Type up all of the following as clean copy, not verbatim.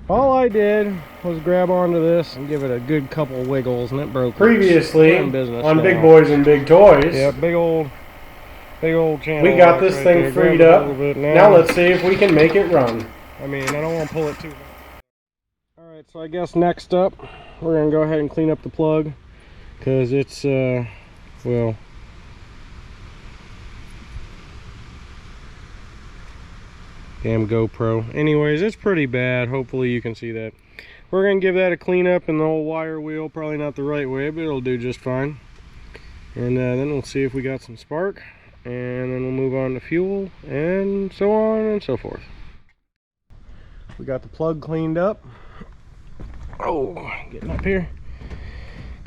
All I did was grab onto this and give it a good couple wiggles, and it broke. Previously on now. Big Boys and Big Toys. Yeah, big old channel. We got this right thing there. freed up. Now let's see if we can make it run. I mean, I don't want to pull it too hard. All right, so I guess next up, we're gonna go ahead and clean up the plug, because it's well, damn GoPro. Anyways, it's pretty bad. Hopefully you can see that. We're gonna give that a clean up in the old wire wheel. Probably not the right way, but it'll do just fine. And then we'll see if we got some spark, and then we'll move on to fuel, and so on and so forth. We got the plug cleaned up. Oh, getting up here.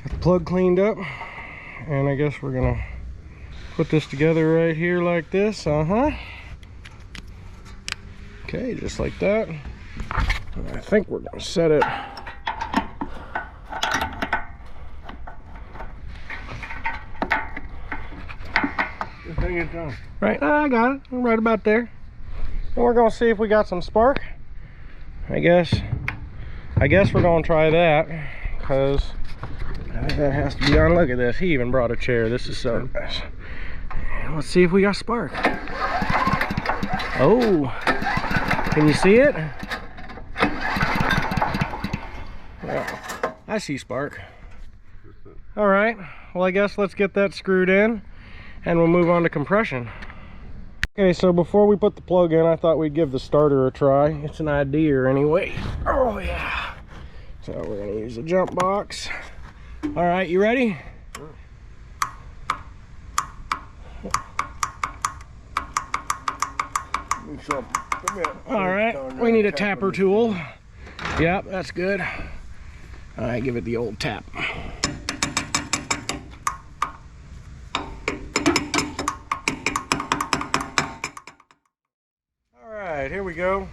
Got the plug cleaned up, and I guess we're gonna put this together right here like this. Okay, just like that. And I think we're gonna set it right. I got it. I'm right about there. And we're gonna see if we got some spark. I guess we're gonna try that, because I think that has to be on. Look at this. He even brought a chair. This is so nice. And let's see if we got spark. Oh, can you see it? Yeah, I see spark. All right, well, I guess let's get that screwed in, and we'll move on to compression. Okay, so before we put the plug in, I thought we'd give the starter a try. It's an idea anyway. Oh yeah. So we're gonna use the jump box. All right, you ready? All right, we need a tapper tool. Yep, that's good. All right, give it the old tap. All right, here we go.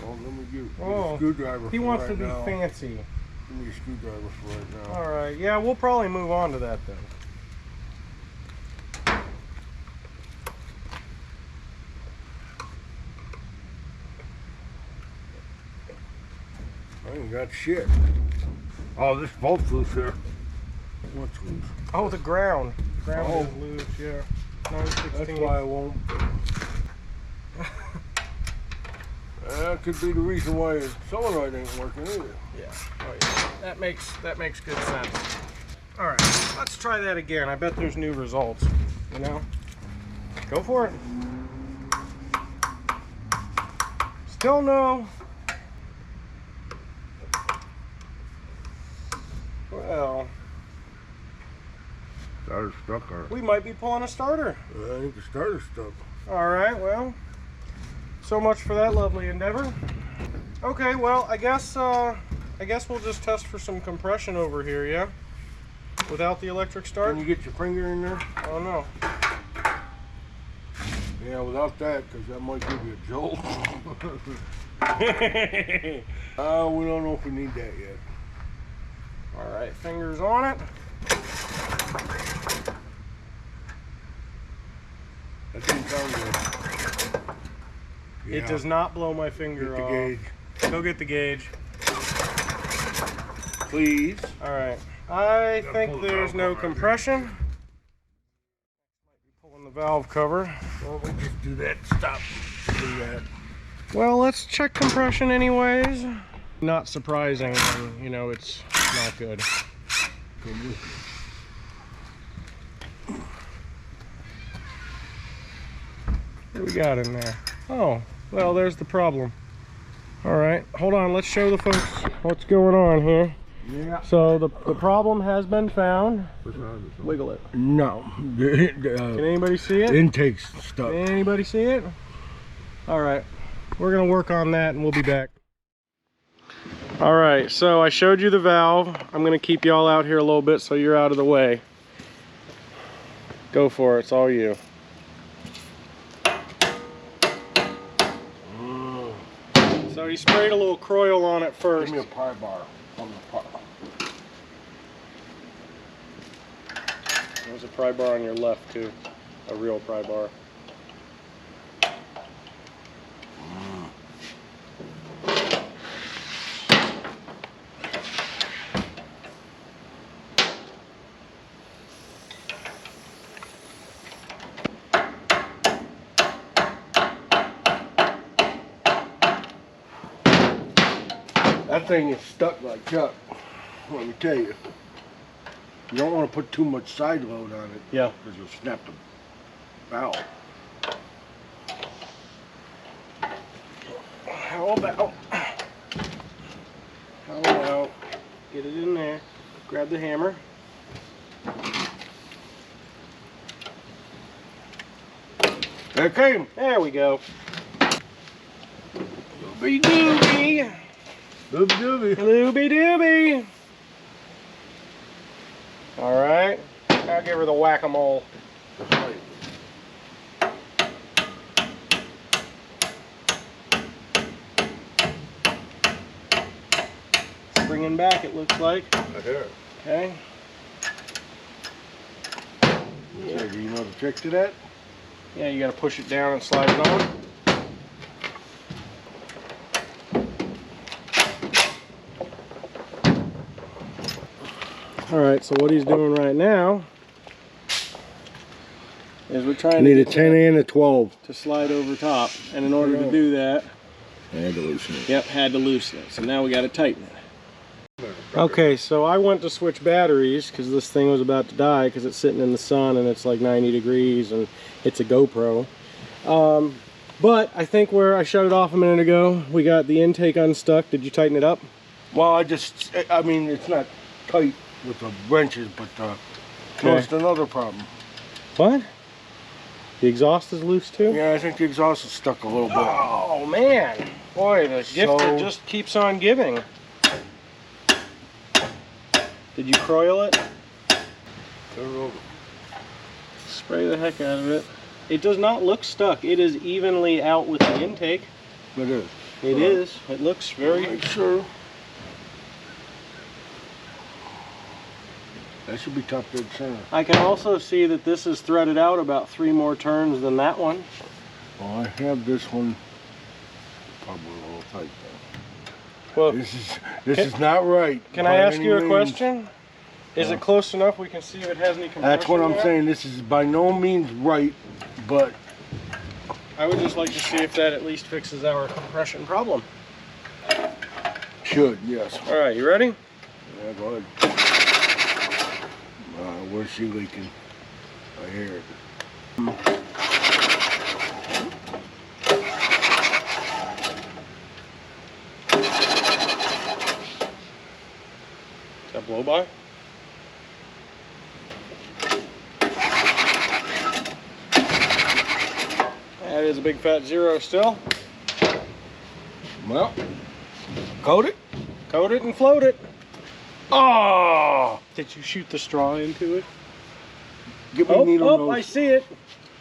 Well, let me get a screwdriver. He wants to be fancy. Give me a screwdriver for right now. All right, yeah, we'll probably move on to that then. I ain't got shit. Oh, this bolt's loose here. What's loose? Oh, the ground. Ground is loose, yeah. 9/16. That's why I won't. That could be the reason why the solenoid ain't working either. Yeah. Oh yeah. That makes good sense. All right, let's try that again. I bet there's new results. You know. Go for it. Still no. Well, Starter's stuck, or we might be pulling a starter. I think the starter's stuck. All right, well, so much for that lovely endeavor. Okay, well, I guess we'll just test for some compression over here, yeah? Without the electric start? Can you get your finger in there? Oh no. Yeah, without that, because that might give you a jolt. We don't know if we need that yet. All right, fingers on it. That didn't sound good. It does not blow my finger Get the off. gauge. Go get the gauge. Please. All right. I think there's no compression. Might be pulling the valve cover. Well, we just do that. Stop. Do that. Well, let's check compression anyways. Not surprising, you know, it's not good. What do we got in there? Oh, well, there's the problem. All right, hold on. Let's show the folks what's going on here. Yeah. So the problem has been found. Wiggle it. No. Can anybody see it? Intake's stuck. Can anybody see it? All right, we're gonna work on that and we'll be back. All right, so I showed you the valve. I'm gonna keep y'all out here a little bit so you're out of the way. Go for it, it's all you. So he sprayed a little Croil on it first. Give me a pry bar on the pot. There's a pry bar on your left too, a real pry bar. That thing is stuck like Chuck. Let me tell you. You don't want to put too much side load on it. Yeah. Because you'll snap the valve. How about get it in there, grab the hammer. There it came. There we go. Looby dooby. Dooby dooby. Looby dooby. All right. I'll give her the whack-a-mole. Springing back, it looks like. I hear it. Okay. Yeah, do you know the trick to that? Yeah, you got to push it down and slide it on. All right, so what he's doing right now is we're trying You need to a get 10 and a 12. to slide over top, and in order to do that, I had to loosen it. yep, had to loosen it. So now we got to tighten it. Okay, so I went to switch batteries because this thing was about to die because it's sitting in the sun and it's like 90 degrees and it's a GoPro. But I think where I shut it off a minute ago, we got the intake unstuck. Did you tighten it up? Well, I mean, it's not tight with the wrenches, but caused another problem. What? The exhaust is loose too? Yeah, I think the exhaust is stuck a little bit. Oh man, boy, the gifter just keeps on giving. Did you croil it? Spray the heck out of it. It does not look stuck. It is evenly out with the intake. It is. It is. It looks very... Sure. That should be top dead center. I can also see that this is threaded out about 3 more turns than that one. Well, I have this one probably a little tight though. Well, This is not right. can I ask you a question? Is it close enough we can see if it has any compression? That's what I'm yet? saying. This is by no means right, but I would just like to see if that at least fixes our compression problem. should, yes. All right, you ready? Yeah, go ahead. Where's she leaking? I hear it. Is that blow by? That is a big fat 0 still. Well, coat it. Coat it and float it. Oh! Did you shoot the straw into it? Give me needle nose. I see it.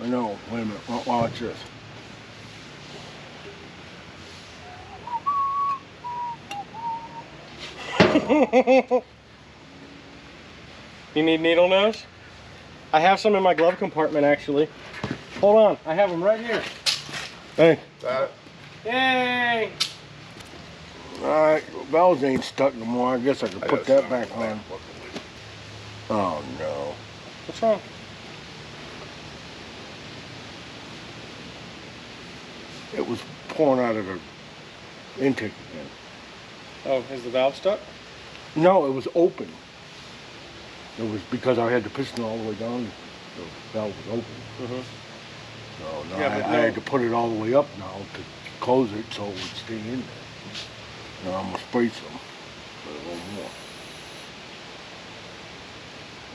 I know. Wait a minute. Watch this. You need needle nose? I have some in my glove compartment actually. Hold on, I have them right here. Hey. Got it. Yay! Alright, valves ain't stuck no more. I guess I could put that back on. Oh no. What's wrong? It was pouring out of the intake again. Oh, is the valve stuck? No, it was open. It was because I had the piston all the way down. The valve was open. Mm-hmm. So now Yeah, I had to put it all the way up now to close it so it would stay in there. Now I'm gonna spray some. Put a little more.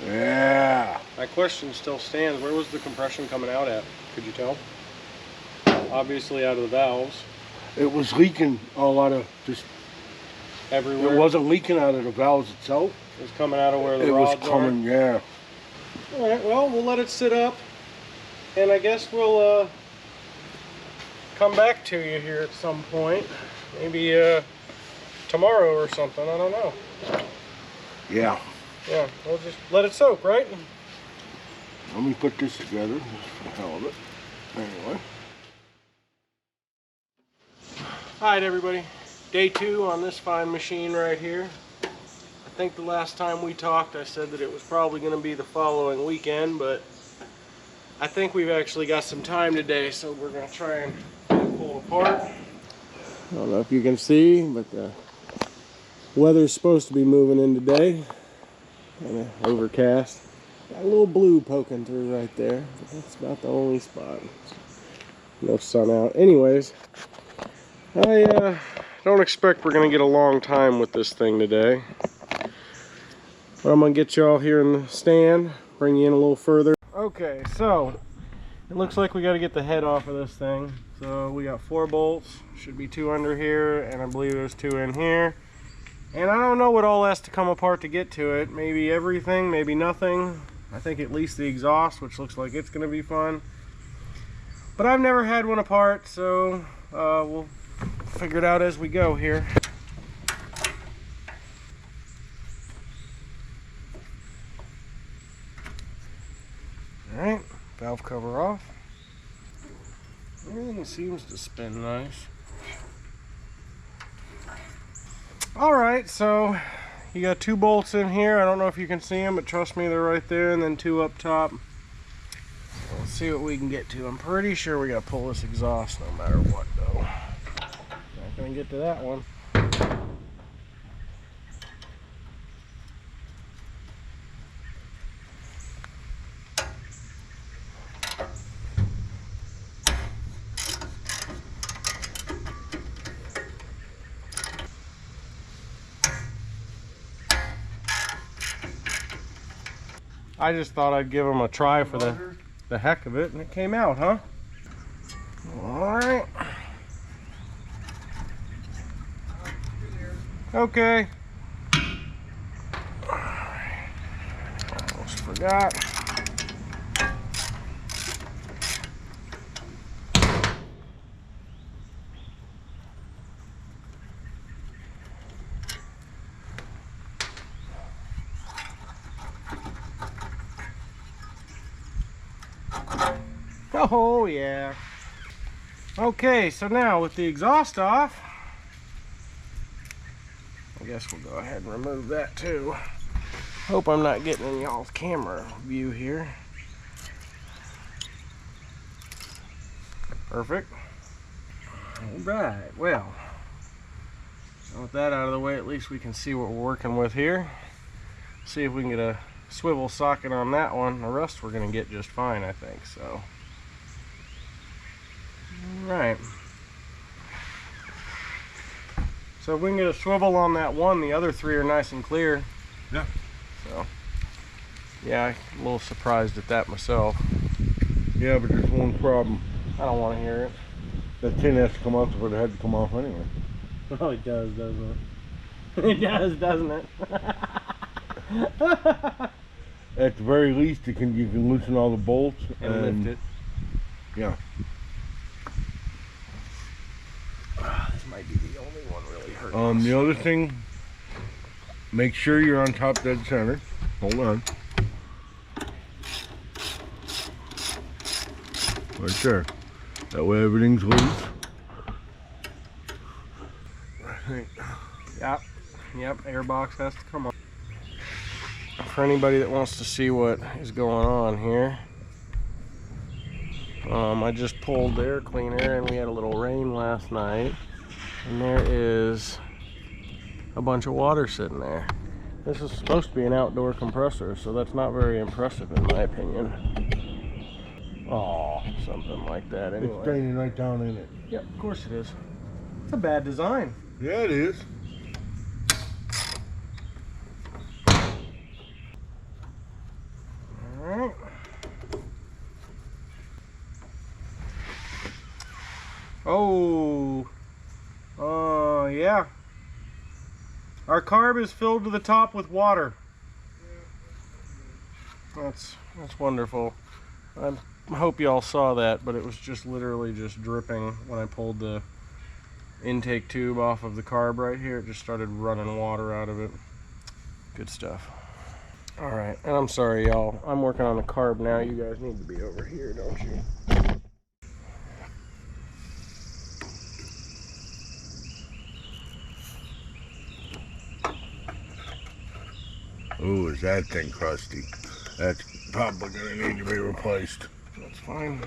Yeah. My question still stands. Where was the compression coming out at? Could you tell? Obviously out of the valves. It was leaking all out of just. Everywhere. It wasn't leaking out of the valves itself. It was coming out of where the It was rods coming, yeah. are. All right. Well, we'll let it sit up, and I guess we'll come back to you here at some point. Maybe tomorrow or something. I don't know. Yeah. Yeah. We'll just let it soak, right? Let me put this together just for the hell of it. Anyway. All right, everybody. Day 2 on this fine machine right here. I think the last time we talked I said that it was probably going to be the following weekend, but I think we've actually got some time today, so we're going to try and get it pulled apart. I don't know if you can see, but the Weather's supposed to be moving in today. Kind of overcast. Got a little blue poking through right there. But that's about the only spot. No sun out. Anyways, I don't expect we're going to get a long time with this thing today. But I'm going to get you all here in the stand. Bring you in a little further. Okay, so it looks like we got to get the head off of this thing. So we got 4 bolts. Should be 2 under here, and I believe there's 2 in here. And I don't know what all has to come apart to get to it. Maybe everything, maybe nothing. I think at least the exhaust, which looks like it's going to be fun. But I've never had one apart, so we'll figure it out as we go here. Alright, valve cover off. Everything seems to spin nice. Alright, so you got 2 bolts in here. I don't know if you can see them, but trust me, they're right there, and then 2 up top. Let's see what we can get to. I'm pretty sure we gotta pull this exhaust no matter what, though. Not gonna get to that one. I just thought I'd give them a try for the heck of it, and it came out, huh? Alright. Okay. Almost forgot. Oh yeah. Okay, so now with the exhaust off, I guess we'll go ahead and remove that too. Hope I'm not getting in y'all's camera view here. Perfect. Alright, well, with that out of the way, at least we can see what we're working with here. See if we can get a swivel socket on that one. The rest we're going to get just fine, I think, so. Alright. So if we can get a swivel on that one, the other 3 are nice and clear. Yeah. So, yeah, I'm a little surprised at that myself. Yeah, but there's one problem. I don't want to hear it. That tin has to come off before it had to come off anyway. Oh, it does, doesn't it? It does, doesn't it? At the very least, you can loosen all the bolts and lift it. Yeah. This might be the only one really hurting. The other thing, make sure you're on top dead center. Hold on. Right there. That way everything's loose. Right. Yep, airbox has to come on. For anybody that wants to see what is going on here, I just pulled the air cleaner and we had a little rain last night, and there is a bunch of water sitting there. This is supposed to be an outdoor compressor, so that's not very impressive in my opinion. Oh, something like that anyway. It's draining right down in it. Yep, of course it is. It's a bad design. Yeah, it is. Alright. Oh. Yeah. Our carb is filled to the top with water. That's wonderful. I hope y'all saw that, but it was just literally just dripping when I pulled the intake tube off of the carb right here. It just started running water out of it. Good stuff. Alright, and I'm sorry y'all, I'm working on the carb now. You guys need to be over here, don't you? Ooh, is that thing crusty? That's probably gonna need to be replaced. That's fine.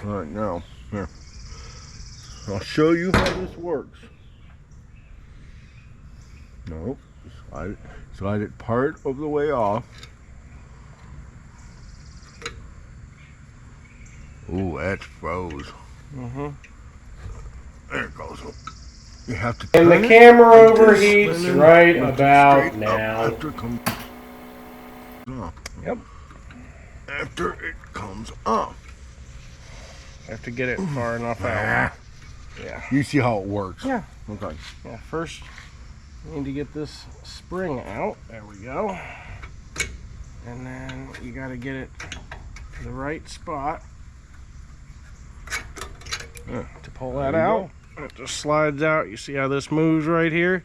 Alright, now, here. I'll show you how this works. Nope. Slide it part of the way off. Ooh, that's froze. There it goes. You have to turn And the it camera like this, overheats and then right lift it about straight up now. After it comes off. Yep. After it comes off. Have to get it far enough out. Yeah. You see how it works. Yeah. Okay. Yeah, first we need to get this spring out. There we go. And then you got to get it to the right spot to pull that out. It just slides out. You see how this moves right here?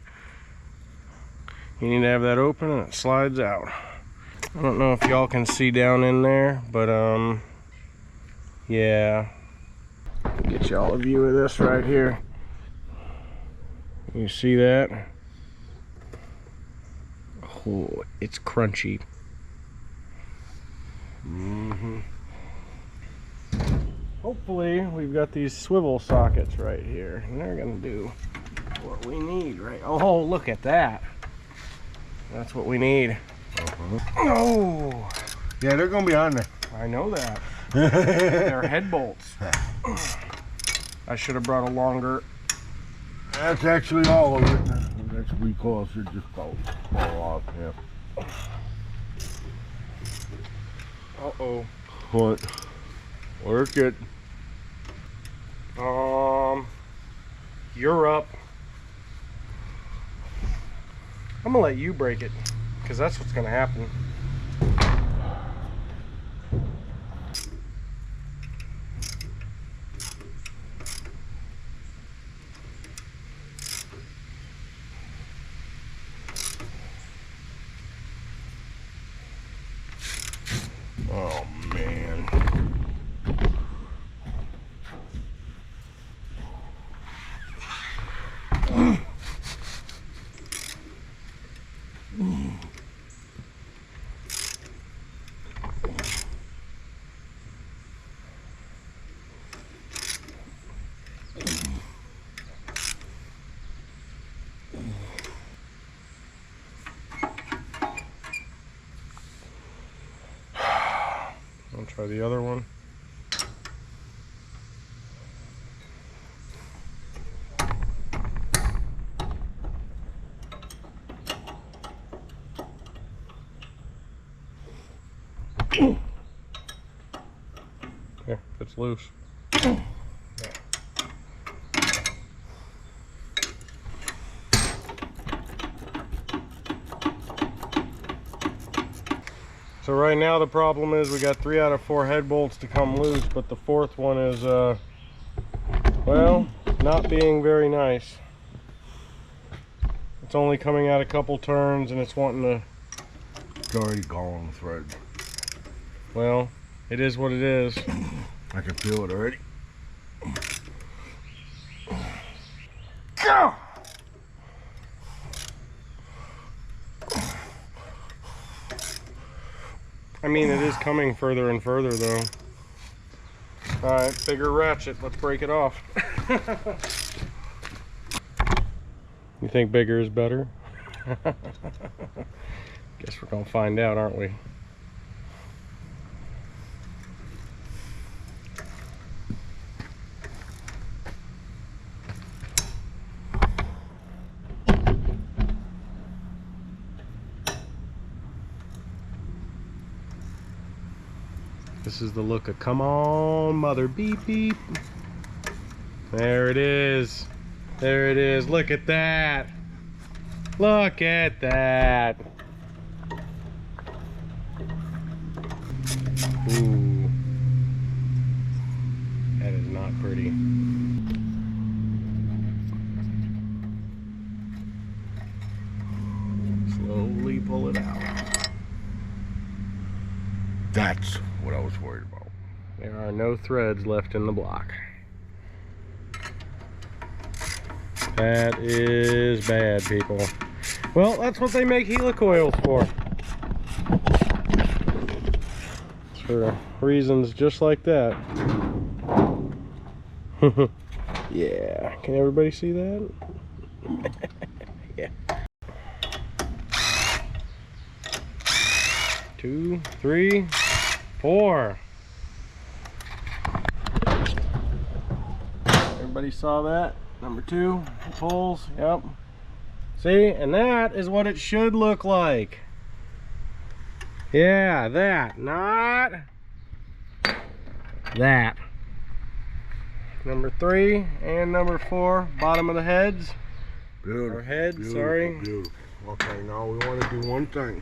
You need to have that open and it slides out. I don't know if y'all can see down in there, but yeah. Get y'all a view of this right here. You see that? Oh, it's crunchy. Hopefully we've got these swivel sockets right here, and they're gonna do what we need, right? Oh, look at that. That's what we need. Oh, Yeah, they're gonna be on there. I know that. They're head bolts. I should have brought a longer. That's actually all of it. That's recoil, should just fall off. Yeah. Uh-oh. What? Work it. You're up. I'm gonna let you break it, because that's what's gonna happen. Oh man. I'll try the other one. Here, it's loose. So right now the problem is we got 3 out of 4 head bolts to come loose, but the 4th one is, well, not being very nice. It's only coming out a couple turns and it's wanting to... It's already gone thread. Well, it is what it is. I can feel it already. Go! I mean, it is coming further and further though. Alright, bigger ratchet. Let's break it off. You think bigger is better? Guess we're gonna find out, aren't we? This is the look of come on, mother, beep beep. There it is. There it is. Look at that. Look at that. Ooh. That is not pretty. Slowly pull it out. That's what I was worried about. There are no threads left in the block. That is bad, people. Well, that's what they make helicoils for. For reasons just like that. Yeah, can everybody see that? Yeah. 2, 3, 4. Everybody saw that? Number 2 pulls. Yep. See, and that is what it should look like. Yeah, that, not that. Number 3 and number 4, bottom of the heads. Beautiful. Or head, beautiful, sorry. Beautiful. Okay, now we want to do one thing.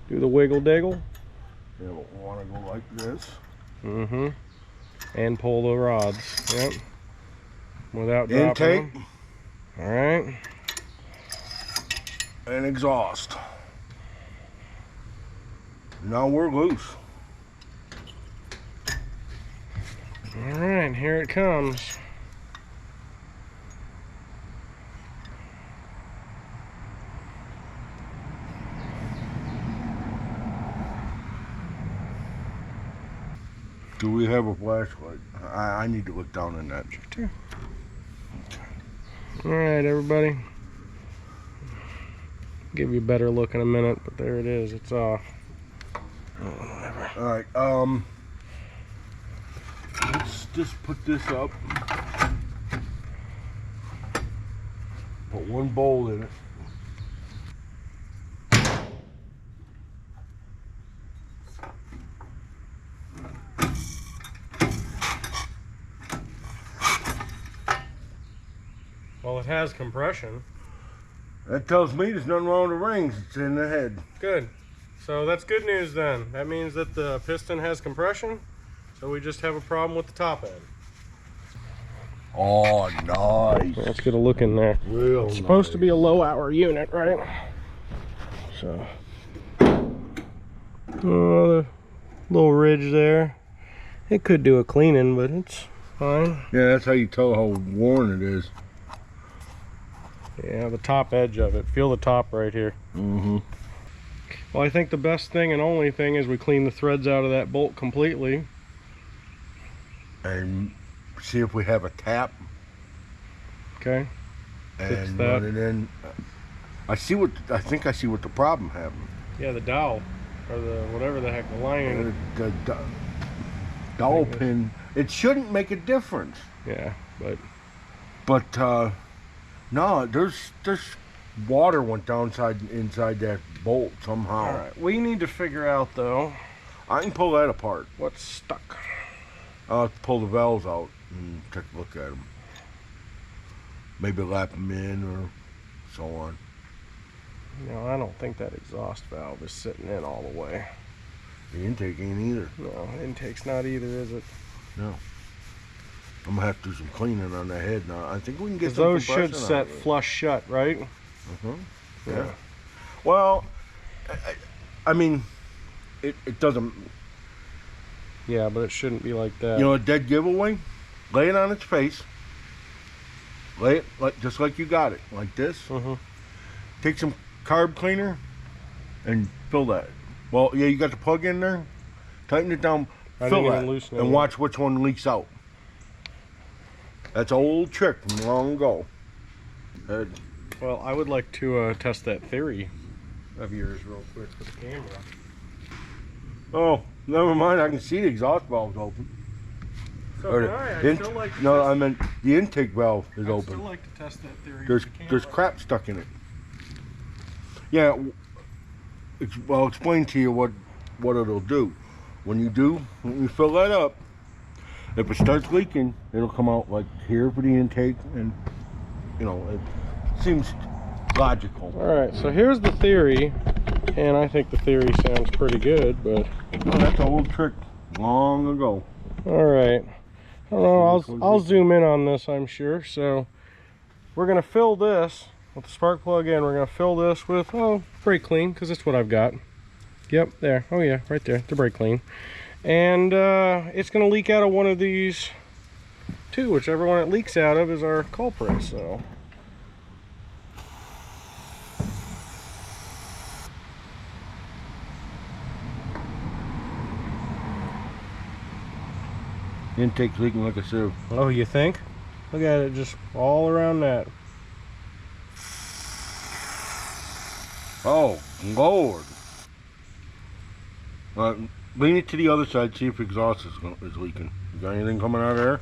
Do the wiggle diggle. Yeah, we want to go like this. Mm-hmm. And pull the rods. Yep. Without dropping Intake. them. All right. And exhaust. Now we're loose. All right, here it comes. Do we have a flashlight? I need to look down in that. Sure. All right, everybody. Give you a better look in a minute, but there it is. It's off. Oh, whatever. All right. Let's just put this up. Put one bolt in it. Well, it has compression. That tells me there's nothing wrong with the rings. It's in the head. Good. So that's good news then. That means that the piston has compression. So we just have a problem with the top end. Oh, nice. Let's get a look in there. Real It's supposed to be a low hour unit, right? So, oh, the little ridge there. It could do a cleaning, but it's fine. Yeah, that's how you tell how worn it is. Yeah, the top edge of it. Feel the top right here. Mm-hmm. Well, I think the best thing and only thing is we clean the threads out of that bolt completely. And see if we have a tap. Okay. Fix And that. run it in. I think I see what the problem happened. Yeah, the dowel. Or the whatever the heck, the lining. The dowel pin. It shouldn't make a difference. Yeah, But no, there's water went down inside that bolt somehow. alright. We need to figure out though I can pull that apart. what's stuck. I'll have to pull the valves out and take a look at them. Maybe lap them in or so on. No, I don't think that exhaust valve is sitting in all the way. The intake ain't either. No, intake's not either, is it? No. I'm gonna have to do some cleaning on the head now. I think we can get 'Cause some those should compression out set of it. flush shut, right? Uh-huh. Yeah. Well, I mean, it doesn't. Yeah, but it shouldn't be like that. You know, a dead giveaway. Lay it on its face. Lay it just like you got it, like this. Mm-hmm. Take some carb cleaner and fill that. Well, yeah, you got the plug in there. Tighten it down, I fill didn't that, even loosen it. and watch which one leaks out. That's an old trick from long ago. Well, I would like to test that theory of yours real quick with the camera. Oh, never mind. I can see the exhaust valve's open. So Or can the I? in- I'd still like to no, test, I meant the intake valve is I'd open. still like to test that theory There's with the camera. there's crap stuck in it. Yeah, well, I'll explain to you what it'll do. When you fill that up, if it starts leaking, it'll come out like here for the intake, and you know it seems logical. All right, so here's the theory, and I think the theory sounds pretty good, but Oh, that's an old trick long ago. all right. I don't know, I'll zoom in on this, I'm sure. So we're gonna fill this with the spark plug in. We're gonna fill this with, brake clean, because that's what I've got. Yep, there. Oh yeah, right there, the brake clean. And it's gonna leak out of one of these two. Whichever one it leaks out of is our culprit, so. Intake's leaking like a sieve. Oh, you think? Look at it, just all around that. Oh, Lord. Lean it to the other side, see if exhaust is leaking. You got anything coming out of there?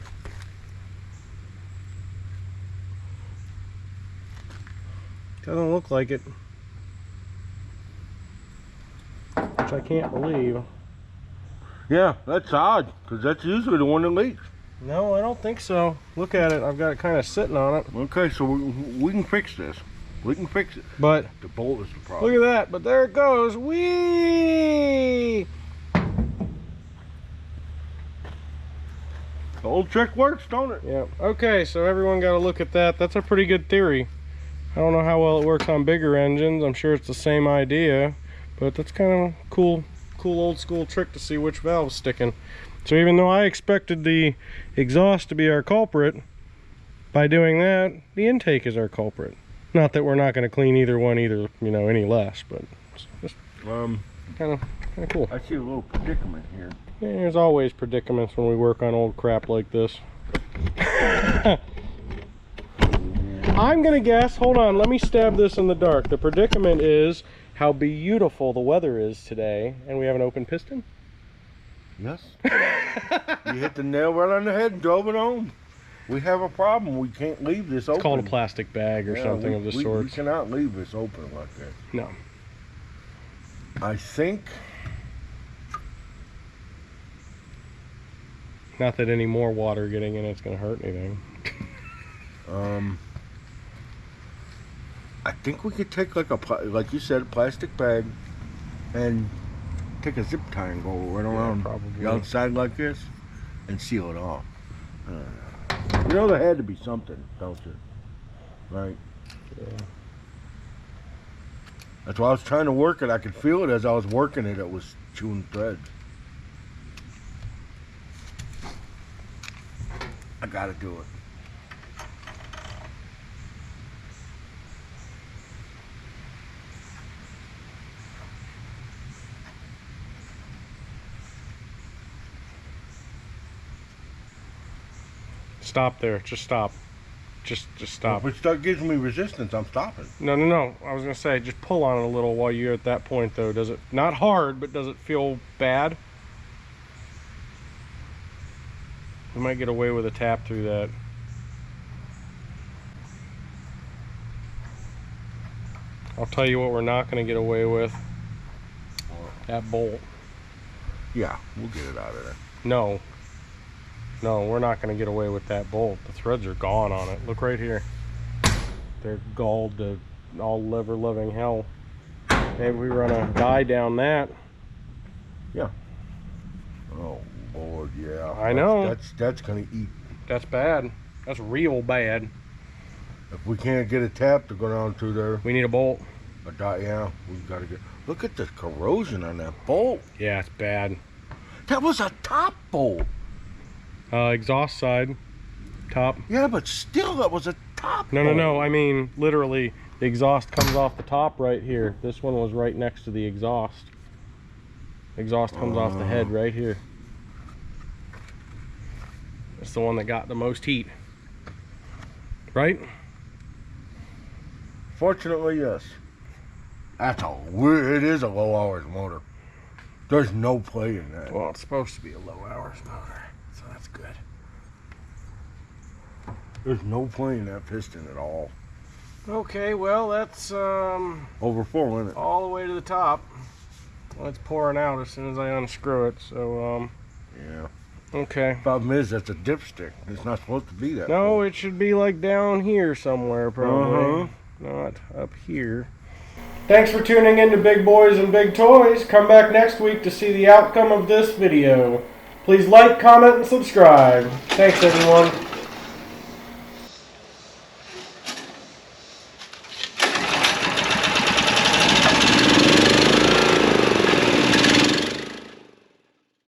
Doesn't look like it. Which I can't believe. Yeah, that's odd, because that's usually the one that leaks. No, I don't think so. Look at it. I've got it kind of sitting on it. Okay, so we can fix this. We can fix it. But the bolt is the problem. look at that. But there it goes. Whee! The old trick works, don't it? Yeah. Okay, so everyone got to look at that. That's a pretty good theory. I don't know how well it works on bigger engines. I'm sure it's the same idea, but that's kind of a cool old school trick to see which valve's sticking. So even though I expected the exhaust to be our culprit, by doing that, the intake is our culprit. Not that we're not going to clean either one either, you know, any less, but it's just kind of cool. I see a little predicament here. Yeah, there's always predicaments when we work on old crap like this. I'm gonna guess, hold on, let me stab this in the dark. The predicament is how beautiful the weather is today, and we have an open piston. Yes. You hit the nail right on the head and drove it home. We have a problem. We can't leave this open. It's called a plastic bag or something of the sort. We cannot leave this open like that. No. I think... Not that any more water getting in it's gonna hurt anything. I think we could take like you said, a plastic bag and take a zip tie and go right around the outside like this and seal it off. You know there had to be something, don't you? Right? Yeah. That's why I was trying to work it. I could feel it as I was working it. It was chewing thread. I gotta do it. Stop there. Just stop. Just stop. If it start giving me resistance, I'm stopping. No. I was gonna say, just pull on it a little while you're at that point, though. Does it not hard, but does it feel bad? We might get away with a tap through that. I'll tell you what we're not gonna get away with. That bolt. Yeah, we'll get it out of there. No, we're not going to get away with that bolt. The threads are gone on it. Look right here. They're galled to all liver loving hell. Maybe we run a die down that. Yeah. Oh Lord, yeah. I know. That's gonna eat. That's bad. That's real bad. If we can't get a tap to go down through there, We need a bolt. a die, yeah, we've got to get. Look at the corrosion on that bolt. Yeah, it's bad. That was a top bolt. Exhaust side, top. Yeah, but still, that was a top bolt. No. I mean, literally, the exhaust comes off the top right here. This one was right next to the exhaust. Exhaust comes off the head right here. It's the one that got the most heat. Right? Fortunately, yes. It is a low hours motor. There's no play in that. Well, it's supposed to be a low hours motor, so that's good. There's no play in that piston at all. Okay, well, that's Over 4 minutes. all the way to the top. Well, it's pouring out as soon as I unscrew it, so Yeah. okay. Problem is, that's a dipstick. It's not supposed to be that. No, it should be like down here somewhere, probably. Not up here. Thanks for tuning in to Big Boys and Big Toys. Come back next week to see the outcome of this video. Please like, comment, and subscribe. Thanks, everyone.